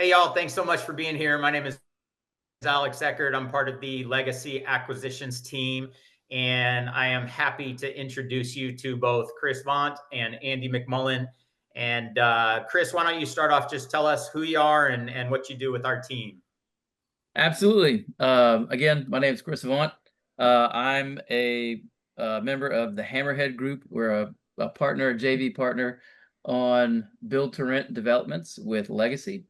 Hey, y'all. Thanks so much for being here. My name is Alex Eckert. I'm part of the Legacy Acquisitions team, and I am happy to introduce you to both Chris Ventre and Andy McMullen. And Chris, why don't you start off? Just tell us who you are and what you do with our team. Absolutely. Again, my name is Chris Ventre. I'm a member of the Hammerhead Group. We're a partner, a JV partner on build-to-rent developments with Legacy.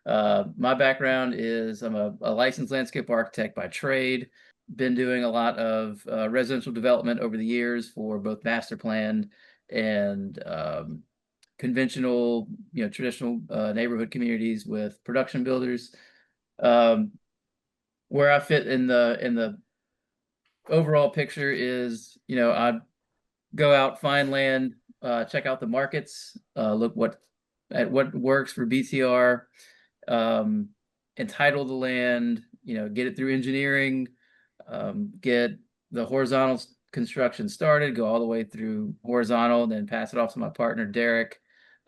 My background is I'm a licensed landscape architect by trade. Been doing a lot of residential development over the years for both master planned and conventional, traditional neighborhood communities with production builders. Um, where I fit in the overall picture is, I go out, find land, check out the markets, look at what works for BTR, um, entitle the land, get it through engineering, get the horizontal construction started, go all the way through horizontal, then pass it off to my partner Derek,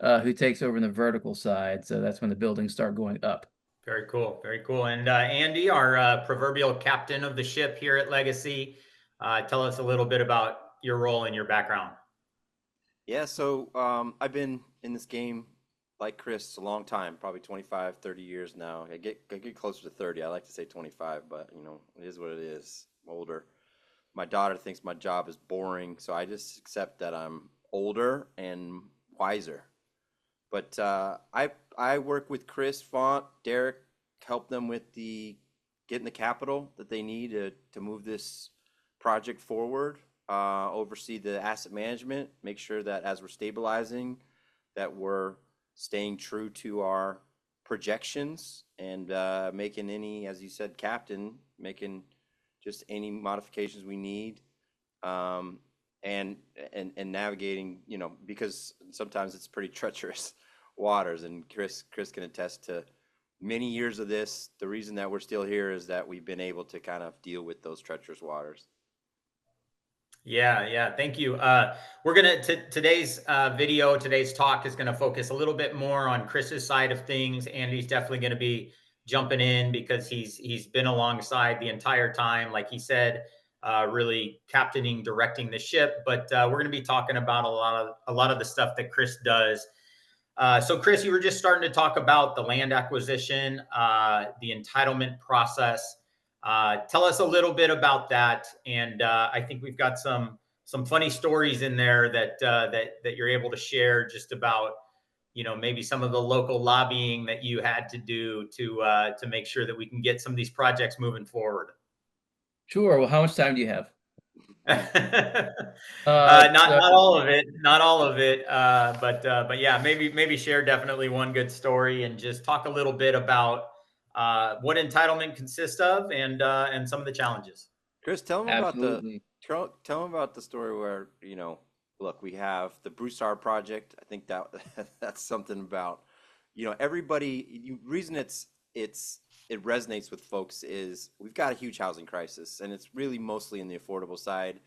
who takes over in the vertical side. So that's when the buildings start going up. Very cool. Very cool. And Andy, our proverbial captain of the ship here at Legacy, tell us a little bit about your role and your background. Yeah, so I've been in this game like Chris a long time, probably 25, 30 years now. I get closer to 30. I like to say 25, but it is what it is. I'm older. My daughter thinks my job is boring, so I just accept that I'm older and wiser. But I work with Chris Font, Derek, help them with the getting the capital that they need to move this project forward. Oversee the asset management, make sure that as we're stabilizing, that we're staying true to our projections and making any, as you said, Captain, making just any modifications we need. Um, and navigating, because sometimes it's pretty treacherous waters, and Chris can attest to many years of this. The reason that we're still here is that we've been able to kind of deal with those treacherous waters. Yeah, yeah. Thank you. We're today's video, today's talk is gonna focus a little bit more on Chris's side of things. Andy's definitely gonna be jumping in because he's been alongside the entire time, like he said, really captaining, directing the ship. But we're gonna be talking about a lot of the stuff that Chris does. So, Chris, you were just starting to talk about the land acquisition, the entitlement process. Tell us a little bit about that, and I think we've got some funny stories in there that you're able to share, just about maybe some of the local lobbying that you had to do to make sure that we can get some of these projects moving forward. Sure. Well, how much time do you have? Not So not all of it, not all of it. But yeah, maybe share definitely one good story and just talk a little bit about what entitlement consists of and some of the challenges. Chris, tell them about the absolutely. tell them about the story where, look, we have the Broussard project. I think that that's something about, everybody. Reason it resonates with folks is we've got a huge housing crisis, and it's really mostly in the affordable side,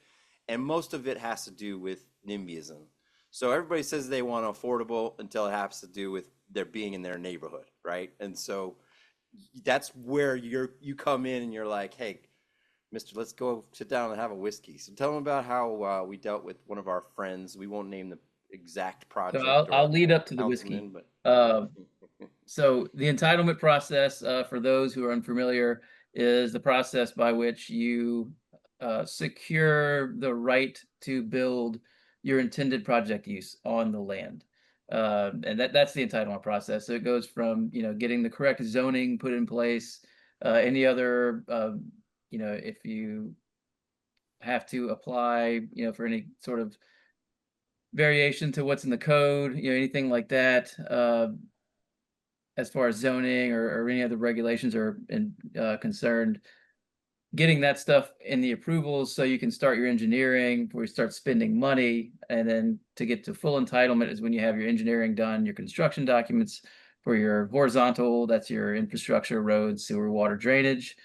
and most of it has to do with NIMBYism. So everybody says they want affordable until it has to do with their being in their neighborhood, right? And so that's where you come in and you're like, hey, Mister, let's go sit down and have a whiskey. So tell them about how we dealt with one of our friends. We won't name the exact So project I'll or lead up to the whiskey. councilman, but Uh, so the entitlement process, for those who are unfamiliar, is the process by which you secure the right to build your intended project use on the land. And that's the entitlement process. So it goes from, getting the correct zoning put in place, any other, if you have to apply, for any sort of variation to what's in the code, anything like that, as far as zoning or any other regulations are concerned, getting that stuff in the approvals so you can start your engineering before you start spending money. And then to get to full entitlement is when you have your engineering done, your construction documents for your horizontal, that's your infrastructure, roads, sewer, water, drainage,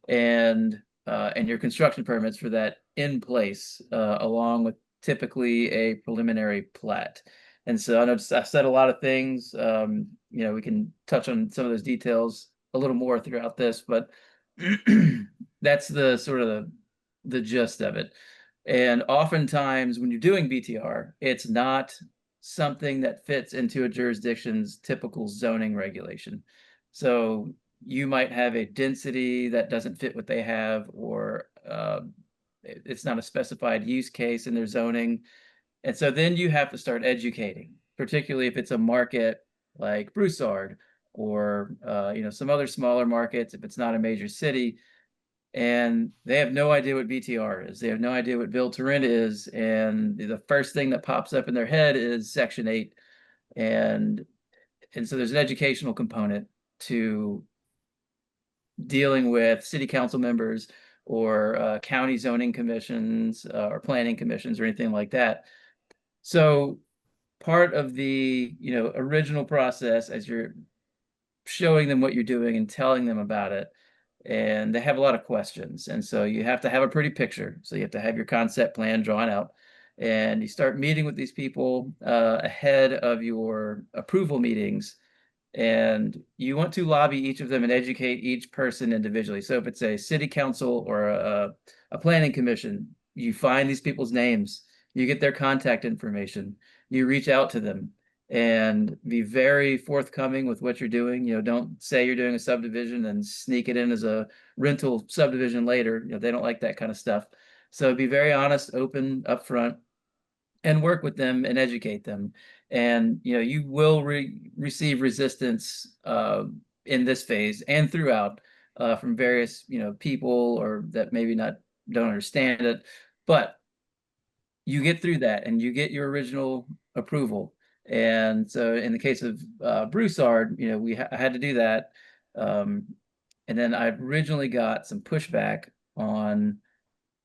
and your construction permits for that in place, along with typically a preliminary plat. And so I know I've said a lot of things. We can touch on some of those details a little more throughout this, but that's the sort of the gist of it. And oftentimes when you're doing BTR, it's not something that fits into a jurisdiction's typical zoning regulation. So you might have a density that doesn't fit what they have, or it's not a specified use case in their zoning. And so then you have to start educating, particularly if it's a market like Broussard, or some other smaller markets, if it's not a major city, and they have no idea what BTR is. They have no idea what build to rent is, and the first thing that pops up in their head is Section 8. And so there's an educational component to dealing with city council members, or county zoning commissions, or planning commissions, or anything like that. So part of the original process, as you're showing them what you're doing and telling them about it, and they have a lot of questions, and so you have to have a pretty picture. So you have to have your concept plan drawn out, and you start meeting with these people ahead of your approval meetings, and you want to lobby each of them and educate each person individually. So if it's a city council or a planning commission, you find these people's names, you get their contact information, you reach out to them, and be very forthcoming with what you're doing. Don't say you're doing a subdivision and sneak it in as a rental subdivision later. They don't like that kind of stuff. So be very honest, open, upfront, and work with them and educate them. And you will receive resistance in this phase and throughout, from various people, or that maybe not don't understand it, but you get through that and you get your original approval. And so in the case of Broussard, I had to do that. And then I originally got some pushback from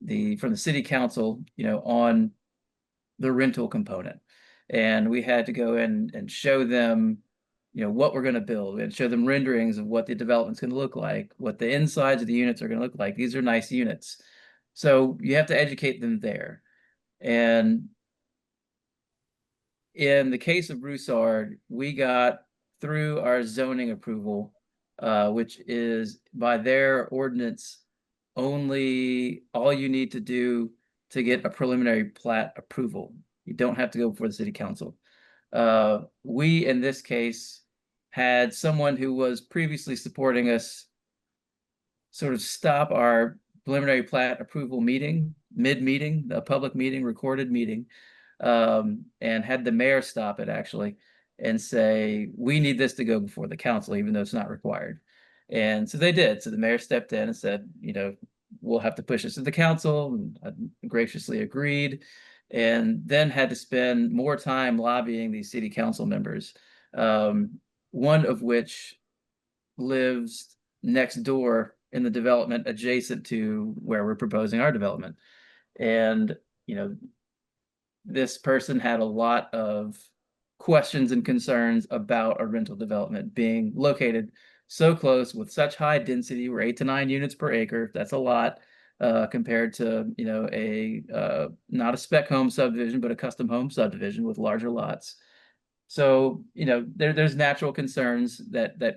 the city council, on the rental component. And we had to go in and show them, what we're going to build, and show them renderings of what the development's going to look like, what the insides of the units are going to look like. These are nice units. So you have to educate them there. And in the case of Broussard, we got through our zoning approval, which is by their ordinance, only all you need to do to get a preliminary plat approval. You don't have to go before the city council. We, in this case, had someone who was previously supporting us sort of stop our preliminary plat approval meeting, mid-meeting, a public meeting, recorded meeting, and had the mayor stop it, actually, and say, we need this to go before the council, even though it's not required. And so they did. So the mayor stepped in and said, we'll have to push this to the council, and I graciously agreed, and then had to spend more time lobbying these city council members, one of which lives next door in the development adjacent to where we're proposing our development. And this person had a lot of questions and concerns about a rental development being located so close with such high density. We're 8 to 9 units per acre. That's a lot compared to not a spec home subdivision, but a custom home subdivision with larger lots. So there's natural concerns that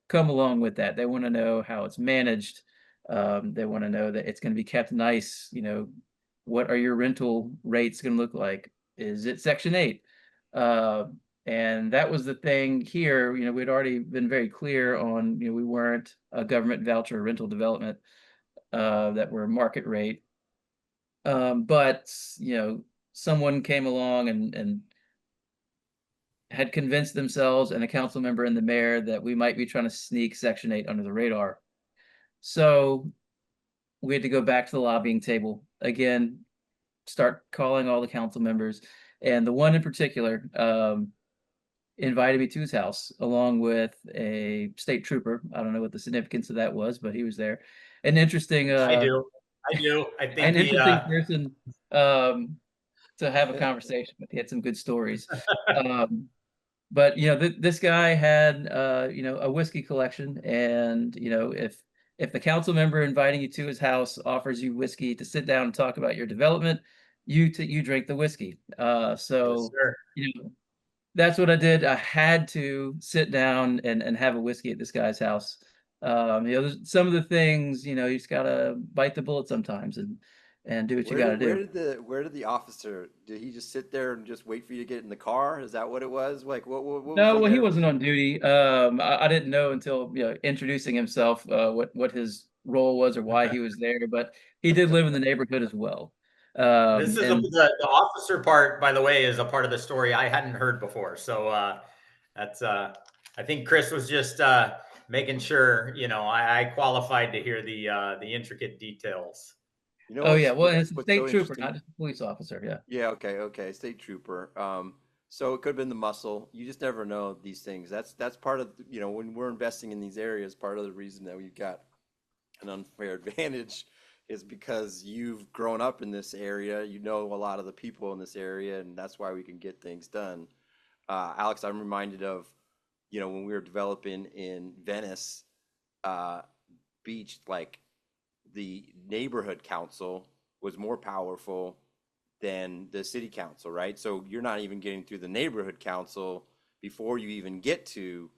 come along with that. They want to know how it's managed. They want to know that it's going to be kept nice. What are your rental rates going to look like? Is it Section 8? And that was the thing here. We'd already been very clear on, we weren't a government voucher rental development, that were market rate. But, someone came along and had convinced themselves, and a council member and the mayor, that we might be trying to sneak Section 8 under the radar. So we had to go back to the lobbying table again, start calling all the council members, and the one in particular invited me to his house along with a state trooper. I don't know what the significance of that was, but he was there. An interesting I do. I think an interesting person to have a conversation with. He had some good stories. But this guy had a whiskey collection, and if the council member inviting you to his house offers you whiskey to sit down and talk about your development, you drink the whiskey. So Yes, sir. That's what I did. I had to sit down and have a whiskey at this guy's house. There's some of the things, you just gotta bite the bullet sometimes and do what you gotta do. Where did the officer, did he just sit there and just wait for you to get in the car? Is that what it was? Like what was No, he well, he there wasn't for? on duty. I didn't know until introducing himself what his role was or why he was there, but he did live in the neighborhood as well. This is And the officer part, by the way, is a part of the story I hadn't heard before. So that's I think Chris was just making sure, I qualified to hear the intricate details. You know oh yeah, well, and it's a what's so state trooper, interesting? not just a police officer. Yeah. Yeah, okay, state trooper. So it could have been the muscle. You just never know these things. That's part of, when we're investing in these areas, part of the reason that we've got an unfair advantage is because you've grown up in this area. You know a lot of the people in this area, and that's why we can get things done. Alex, I'm reminded of, when we were developing in Venice uh, Beach, like the neighborhood council was more powerful than the city council, right? So you're not even getting through the neighborhood council before you even get to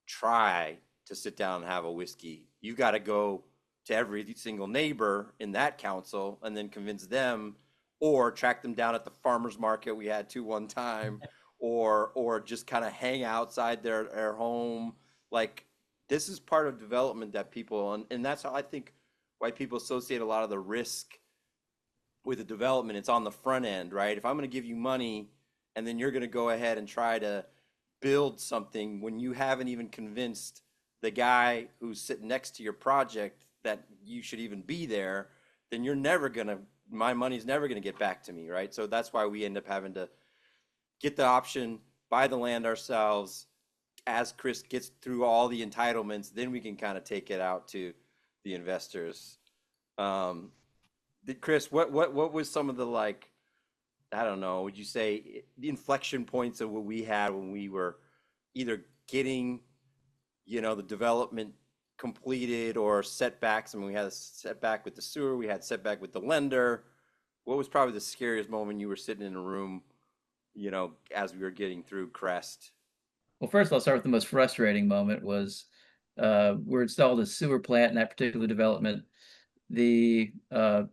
try to sit down and have a whiskey. You got to go to every single neighbor in that council and then convince them, or track them down at the farmers market we had to one time, or just kind of hang outside their home. Like, this is part of development that people, and that's how I think why people associate a lot of the risk with the development. It's on the front end, right? If I'm going to give you money and then you're going to go ahead and try to build something when you haven't even convinced the guy who's sitting next to your project that you should even be there, then you're never going to, my money's never going to get back to me, right? So that's why we end up having to get the option, buy the land ourselves. As Chris gets through all the entitlements, then we can kind of take it out to the investors. Um, Chris, what was some of the, like, I don't know, would you say the inflection points of what we had when we were either getting, the development completed, or setbacks? I mean, we had a setback with the sewer, we had setback with the lender. What was probably the scariest moment you were sitting in a room, as we were getting through Crest? Well, first I'll start with the most frustrating moment was we're installed a sewer plant in that particular development. The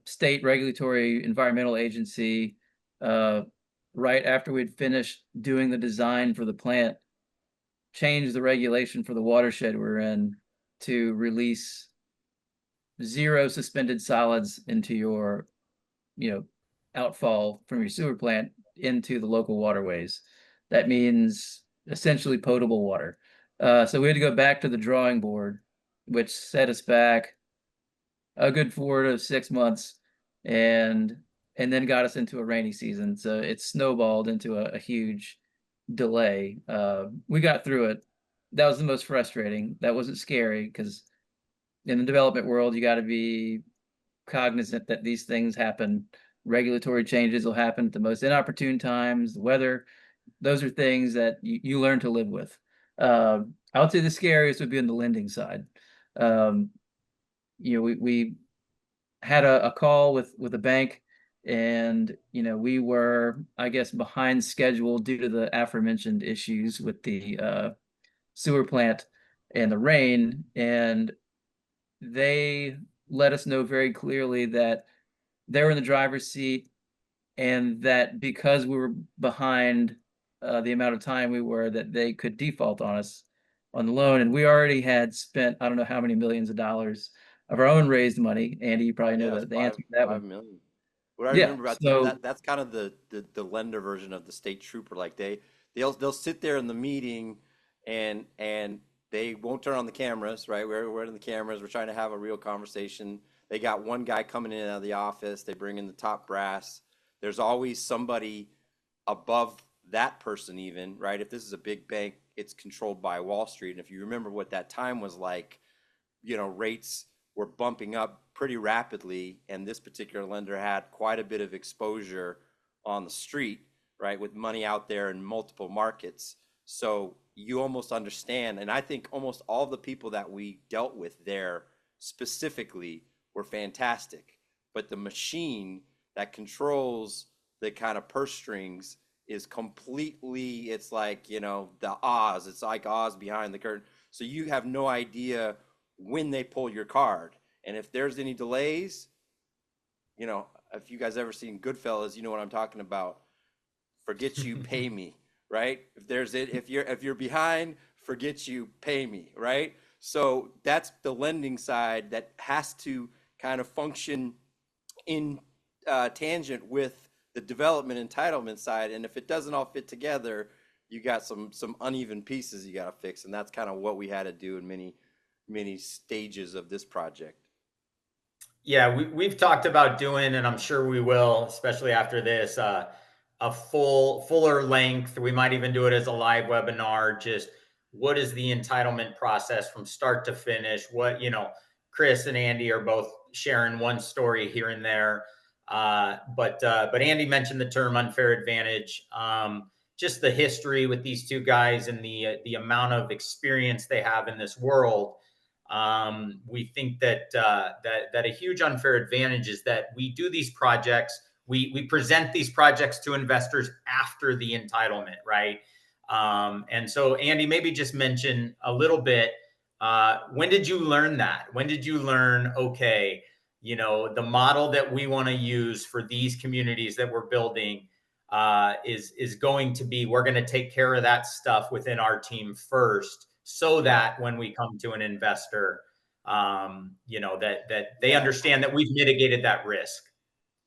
state regulatory environmental agency, uh, right after we'd finished doing the design for the plant, changed the regulation for the watershed we're in to release zero suspended solids into your, you know, outfall from your sewer plant into the local waterways. That means essentially potable water. So we had to go back to the drawing board, which set us back a good 4 to 6 months, and and then got us into a rainy season. So it snowballed into a huge delay. We got through it. That was the most frustrating. That wasn't scary because in the development world, you got to be cognizant that these things happen. Regulatory changes will happen at the most inopportune times. The weather, those are things that you learn to live with. I would say the scariest would be on the lending side. Um, we had a call with a bank, and we were, I guess, behind schedule due to the aforementioned issues with the sewer plant and the rain, and they let us know very clearly that they were in the driver's seat, and that because we were behind the amount of time we were, that they could default on us on the loan. And we already had spent, I don't know how many millions of dollars of our own raised money. Andy, you probably know Yeah, it's the five answer to that five one. million. What I Yeah. remember about them, So that's kind of the lender version of the state trooper. Like they'll sit there in the meeting, and they won't turn on the cameras, right? We're in the cameras, we're trying to have a real conversation. They got one guy coming in and out of the office, they bring in the top brass. There's always somebody above that person even, right? If this is a big bank, it's controlled by Wall Street. And if you remember what that time was like, rates were bumping up pretty rapidly, and this particular lender had quite a bit of exposure on the street, right, with money out there in multiple markets. So you almost understand, and I think almost all the people that we dealt with there specifically were fantastic, but the machine that controls the kind of purse strings is completely, it's like, you know, the Oz, it's like Oz behind the curtain. So you have no idea when they pull your card. And if there's any delays, you know, if you guys ever seen Goodfellas, you know what I'm talking about. Forget you, pay me, right? If you're behind, forget you, pay me, right? So that's the lending side that has to kind of function in tangent with the development entitlement side. And if it doesn't all fit together, you got some uneven pieces you got to fix. And that's kind of what we had to do in many stages of this project. Yeah, we've talked about doing, and I'm sure we will, especially after this, a fuller length. We might even do it as a live webinar. Just what is the entitlement process from start to finish? What, you know, Chris and Andy are both sharing one story here and there, but Andy mentioned the term unfair advantage. Just the history with these two guys and the amount of experience they have in this world. We think that that a huge unfair advantage is that we do these projects. We present these projects to investors after the entitlement, right? And so, Andy, maybe just mention a little bit. When did you learn that? When did you learn? Okay, you know, the model that we want to use for these communities that we're building is going to be, we're going to take care of that stuff within our team first, so that when we come to an investor, you know, that they understand that we've mitigated that risk.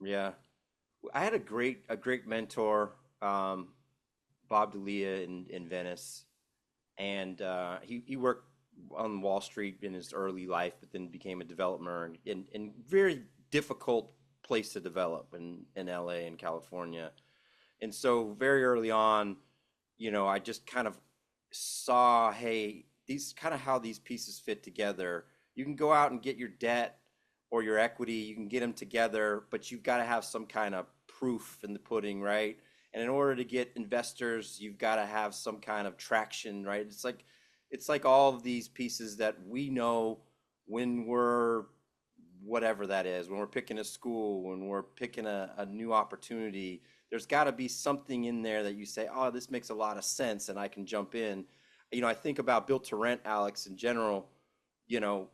Yeah. I had a great mentor, Bob D'Elia in Venice, and he worked on Wall Street in his early life, but then became a developer in very difficult place to develop in LA and California. And so very early on, you know, I just kind of saw, hey, these kind of how these pieces fit together. You can go out and get your debt or your equity, you can get them together, but you've got to have some kind of proof in the pudding, right? And in order to get investors, you've got to have some kind of traction, right? It's like all of these pieces that we know when we're whatever that is, when we're picking a school, when we're picking a new opportunity, there's got to be something in there that you say, oh, this makes a lot of sense and I can jump in. You know, I think about built to rent, Alex, in general. You know,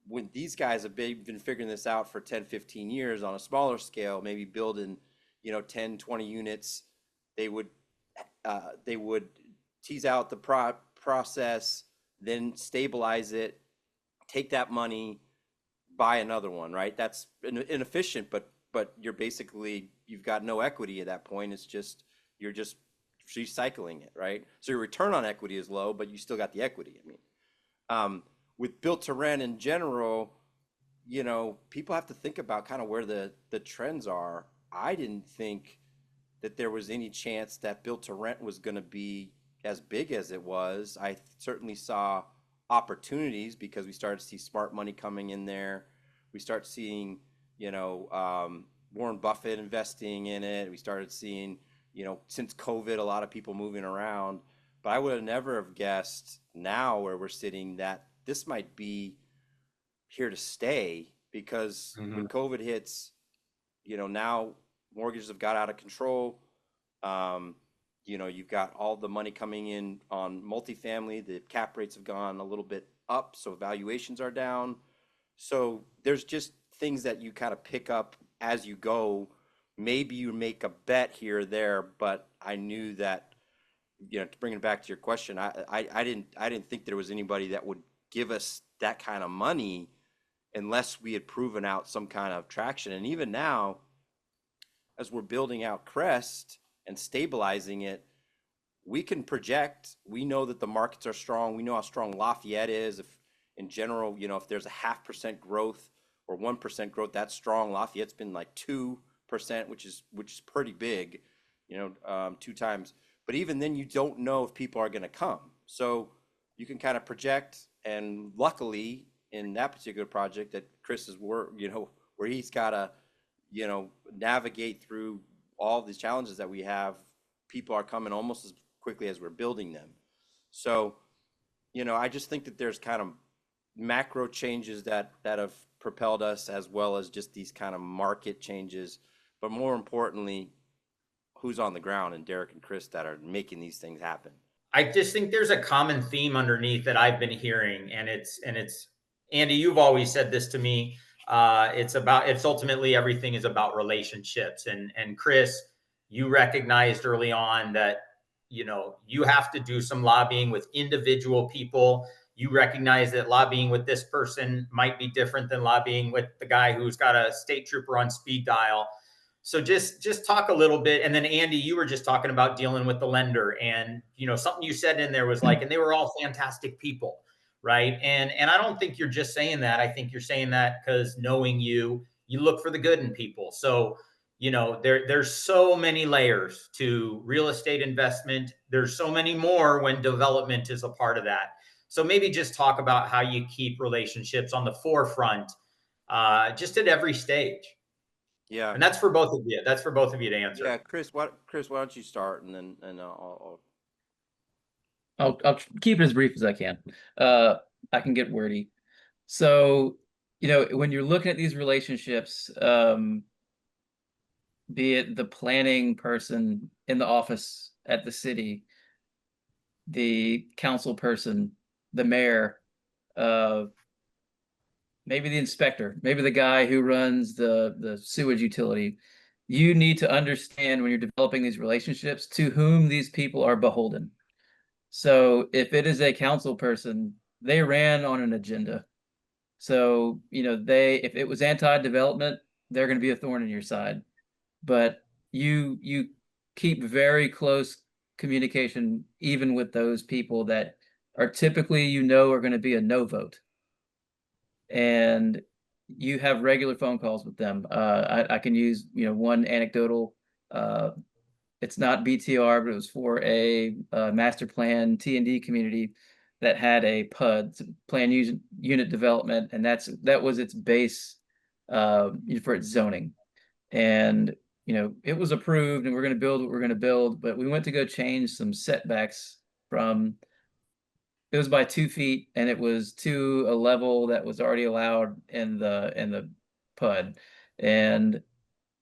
when these guys have been figuring this out for 10, 15 years on a smaller scale, maybe building, you know, 10, 20 units, they would tease out the process, then stabilize it, take that money, buy another one, right? That's inefficient, but you've got no equity at that point. It's just, you're just recycling it, right? So your return on equity is low, but you still got the equity. I mean, with built to rent in general, you know, people have to think about kind of where the trends are. I didn't think that there was any chance that built to rent was going to be as big as it was. I certainly saw opportunities because we started to see smart money coming in there. We start seeing, you know, Warren Buffett investing in it. We started seeing, you know, since COVID, a lot of people moving around. But I would have never have guessed now where we're sitting that this might be here to stay, because when COVID hits, you know, now mortgages have got out of control. You know, you've got all the money coming in on multifamily. The cap rates have gone a little bit up, so valuations are down. So there's just things that you kind of pick up as you go. Maybe you make a bet here or there, but I knew that, you know, to bring it back to your question, I didn't think there was anybody that would give us that kind of money unless we had proven out some kind of traction. And even now, as we're building out Crest and stabilizing it, we can project. We know that the markets are strong. We know how strong Lafayette is. If in general, you know, if there's a 0.5% growth or 1% growth, that's strong. Lafayette's been like 2%, which is pretty big, you know, 2 times. But even then, you don't know if people are going to come. So you can kind of project. And luckily, in that particular project that Chris is you know, where he's got to, you know, navigate through all these challenges that we have, people are coming almost as quickly as we're building them. So, you know, I just think that there's kind of macro changes that have propelled us, as well as just these kind of market changes. But more importantly, who's on the ground and Derek and Chris that are making these things happen. I just think there's a common theme underneath that I've been hearing, and it's Andy, you've always said this to me. It's ultimately everything is about relationships. And Chris, you recognized early on that, you know, you have to do some lobbying with individual people. You recognize that lobbying with this person might be different than lobbying with the guy who's got a state trooper on speed dial. So just talk a little bit. And then Andy, you were just talking about dealing with the lender, and you know, something you said in there was like, and they were all fantastic people, right? And I don't think you're just saying that. I think you're saying that because knowing you, you look for the good in people. So, you know, there's so many layers to real estate investment. There's so many more when development is a part of that. So maybe just talk about how you keep relationships on the forefront, just at every stage. Yeah. And that's for both of you. That's for both of you to Yeah, answer. Chris, why don't you start, and then I'll keep it as brief as I can. I can get wordy. So, you know, when you're looking at these relationships, be it the planning person in the office at the city, the council person, the mayor, uh, maybe the inspector, maybe the guy who runs the sewage utility, you need to understand when you're developing these relationships to whom these people are beholden. So if it is a council person, they ran on an agenda. So, you know, if it was anti-development, they're going to be a thorn in your side. But you keep very close communication even with those people that are typically, you know, are going to be a no vote. And you have regular phone calls with them. I can use, you know, one anecdotal, it's not BTR, but it was for a master plan T&D community that had a PUD, plan unit development, and that was its base for its zoning. And you know, it was approved, and we're going to build what we're going to build, but we went to go change some setbacks from. It was by 2 feet, and it was to a level that was already allowed in the PUD, and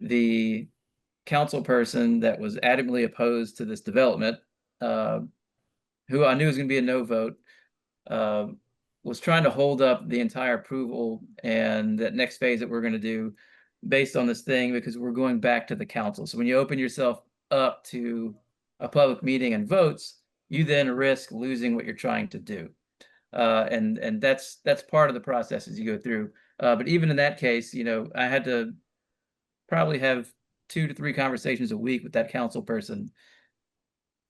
the council person that was adamantly opposed to this development, uh, who I knew was going to be a no vote, uh, was trying to hold up the entire approval and that next phase that we're going to do based on this thing because we're going back to the council. So when you open yourself up to a public meeting and votes, you then risk losing what you're trying to do. And that's part of the process as you go through. But even in that case, you know, I had to probably have 2 to 3 conversations a week with that council person,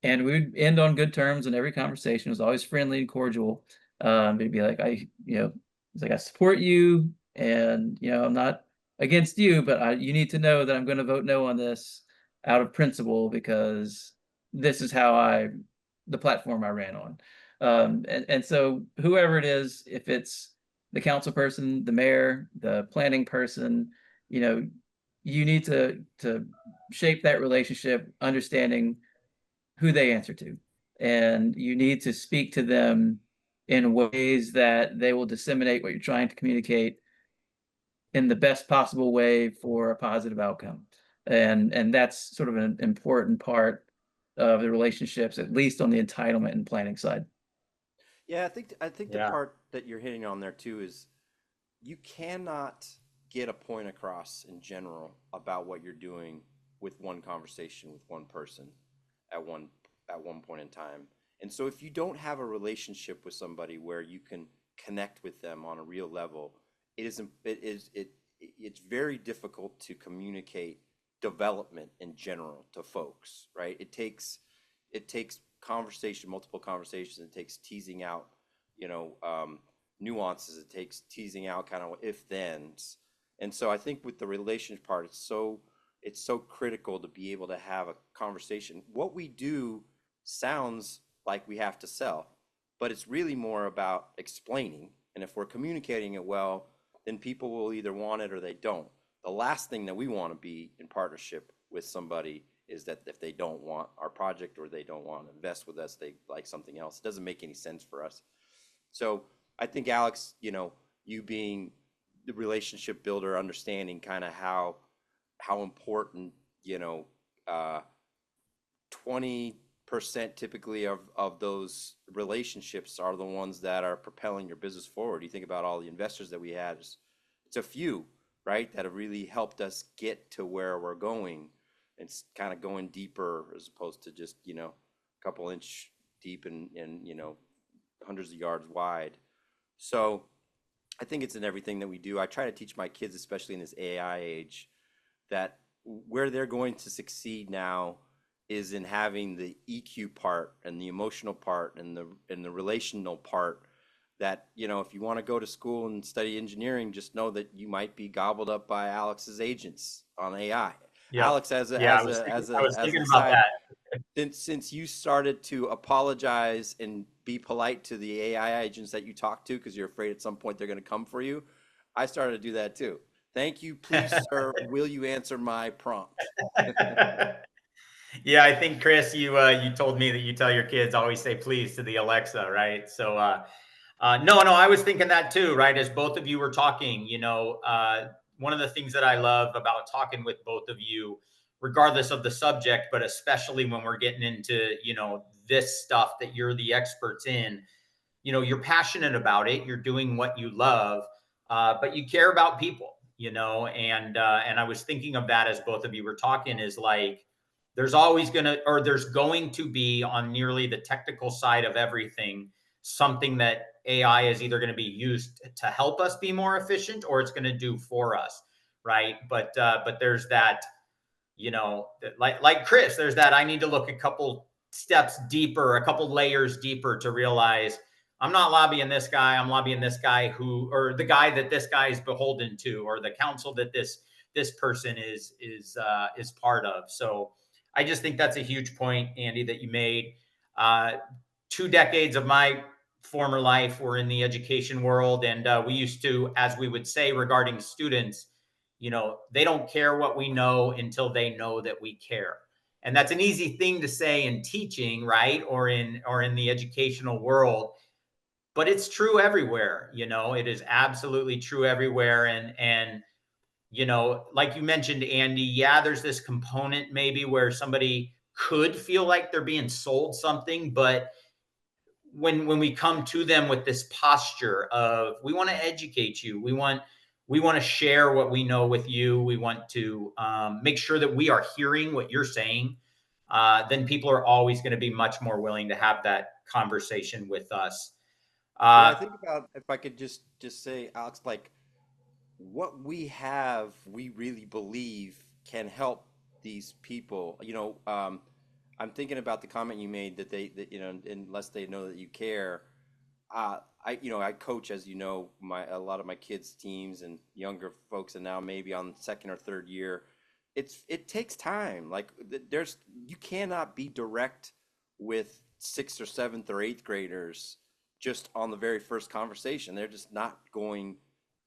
and we'd end on good terms, and every conversation was always friendly and cordial. It'd be like, it's like, I support you, and you know, I'm not against you, but you need to know that I'm going to vote no on this out of principle because this is how the platform I ran on. And so whoever it is, if it's the council person, the mayor, the planning person, you know, you need to shape that relationship, understanding who they answer to. And you need to speak to them in ways that they will disseminate what you're trying to communicate in the best possible way for a positive outcome. And that's sort of an important part of the relationships, at least on the entitlement and planning side. yeah, I think the Yeah. part that you're hitting on there too is you cannot get a point across in general about what you're doing with one conversation with one person at one point in time. And so if you don't have a relationship with somebody where you can connect with them on a real level, it's very difficult to communicate development in general to folks, right? It takes conversation, multiple conversations. It takes teasing out, you know, nuances. It takes teasing out kind of if thens. And so I think with the relationship part, it's so critical to be able to have a conversation. What we do sounds like we have to sell, but it's really more about explaining. And if we're communicating it well, then people will either want it or they don't. The last thing that we want to be in partnership with somebody is that if they don't want our project or they don't want to invest with us, they like something else. It doesn't make any sense for us. So I think, Alex, you know, you being the relationship builder, understanding kind of how important, you know, 20% typically of those relationships are the ones that are propelling your business forward. You think about all the investors that we had, it's a few, right, that have really helped us get to where we're going. It's kind of going deeper as opposed to just, a couple inch deep and hundreds of yards wide. So I think it's in everything that we do. I try to teach my kids, especially in this AI age, that where they're going to succeed now is in having the EQ part and the emotional part and the relational part. That, if you want to go to school and study engineering, just know that you might be gobbled up by Alex's agents on AI. Yeah. Alex, as an I was thinking about aside, that. since you started to apologize and be polite to the AI agents that you talk to because you're afraid at some point they're going to come for you, I started to do that too. Thank you, please, sir. Will you answer my prompt? Yeah, I think Chris, you told me that you tell your kids always say please to the Alexa, right? So no, I was thinking that too, right? As both of you were talking, one of the things that I love about talking with both of you, regardless of the subject, but especially when we're getting into, this stuff that you're the experts in, you're passionate about it, you're doing what you love, but you care about people, and I was thinking of that as both of you were talking, is like, there's going to be, on nearly the technical side of everything, something that AI is either going to be used to help us be more efficient, or it's going to do for us, right? But there's that, like Chris, there's that, I need to look a couple steps deeper, a couple layers deeper, to realize I'm not lobbying this guy. I'm lobbying this guy or the guy that this guy is beholden to, or the council that this person is part of. So I just think that's a huge point, Andy, that you made. 2 decades of my former life were in the education world, and we used to, as we would say regarding students, they don't care what we know until they know that we care. And that's an easy thing to say in teaching, right? Or in the educational world, but it's true everywhere. It is absolutely true everywhere. And like you mentioned, Andy, yeah, there's this component maybe where somebody could feel like they're being sold something, but when we come to them with this posture of, we want to educate you, we want to share what we know with you, we want to make sure that we are hearing what you're saying, then people are always going to be much more willing to have that conversation with us. I think about, if I could just say, Alex, like, what we have, we really believe can help these people. I'm thinking about the comment you made that unless they know that you care. I coach, as a lot of my kids' teams and younger folks, and now maybe on second or third year. It takes time. Like, you cannot be direct with sixth or seventh or eighth graders just on the very first conversation. They're just not going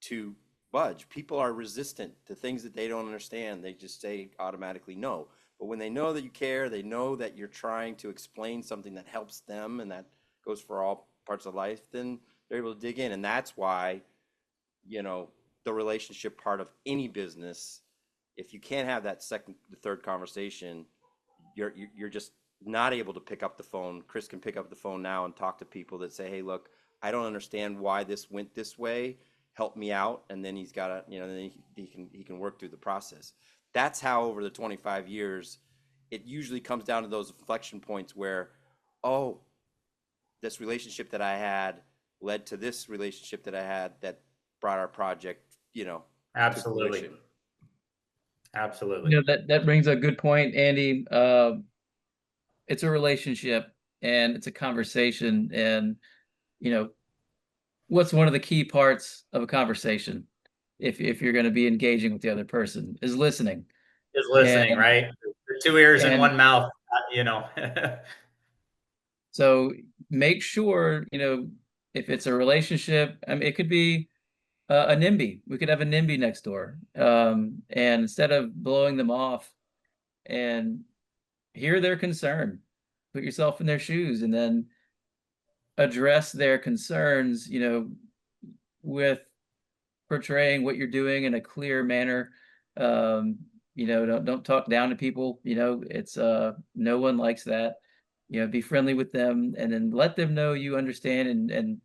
to budge. People are resistant to things that they don't understand. They just say automatically no. But when they know that you care, they know that you're trying to explain something that helps them, and that goes for all parts of life, then they're able to dig in. And that's why, the relationship part of any business, if you can't have that second, the third conversation, you're just not able to pick up the phone. Chris can pick up the phone now and talk to people that say, hey, look, I don't understand why this went this way. Help me out. And then he's got to, then he can work through the process. That's how, over the 25 years, it usually comes down to those inflection points where, oh, this relationship that I had led to this relationship that I had that brought our project, Absolutely. to Absolutely. That brings a good point, Andy. It's a relationship and it's a conversation, and what's one of the key parts of a conversation, if you're going to be engaging with the other person, is listening. Is listening, right? 2 ears and 1 mouth, So make sure, if it's a relationship, I mean, it could be a NIMBY. We could have a NIMBY next door. And instead of blowing them off, and hear their concern, put yourself in their shoes, and then address their concerns, with portraying what you're doing in a clear manner, You know, don't talk down to people. You know, it's no one likes that. You know, be friendly with them, and then let them know you understand, and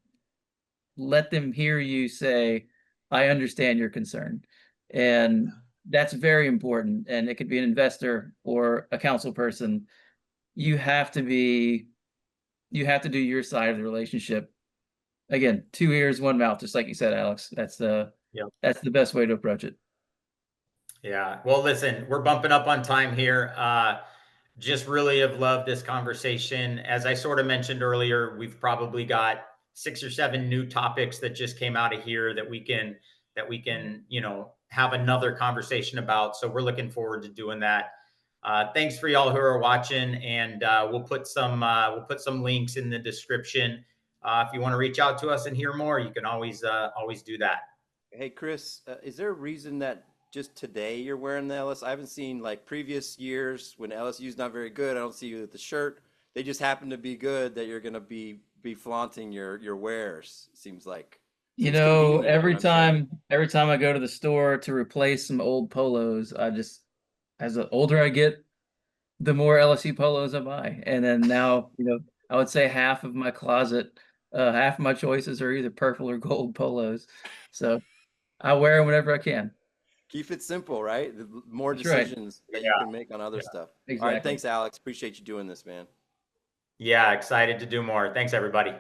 let them hear you say, I understand your concern. And that's very important. And it could be an investor or a council person. You have to be, you have to do your side of the relationship. Again, two ears, one mouth, just like you said, Alex. Yep. That's the best way to approach it. Yeah. Well, listen, we're bumping up on time here. Just really have loved this conversation. As I sort of mentioned earlier, we've probably got 6 or 7 new topics that just came out of here that we can, have another conversation about. So we're looking forward to doing that. Thanks for y'all who are watching, and we'll put some links in the description. If you want to reach out to us and hear more, you can always do that. Hey, Chris, is there a reason that just today you're wearing the LS? I haven't seen like previous years when LSU's not very good. I don't see you with the shirt. They just happen to be good that you're gonna be flaunting your wares. Seems like You seems know, convenient. What I'm saying. every time I go to the store to replace some old polos, as the older I get, the more LSU polos I buy. And then now, you know, I would say half of my closet, half of my choices are either purple or gold polos. So I wear them whenever I can. Keep it simple, right? The more That's right. decisions that you Yeah. can make on other Yeah. stuff. All right, Exactly. thanks, Alex. Appreciate you doing this, man. Yeah. Excited to do more. Thanks, everybody.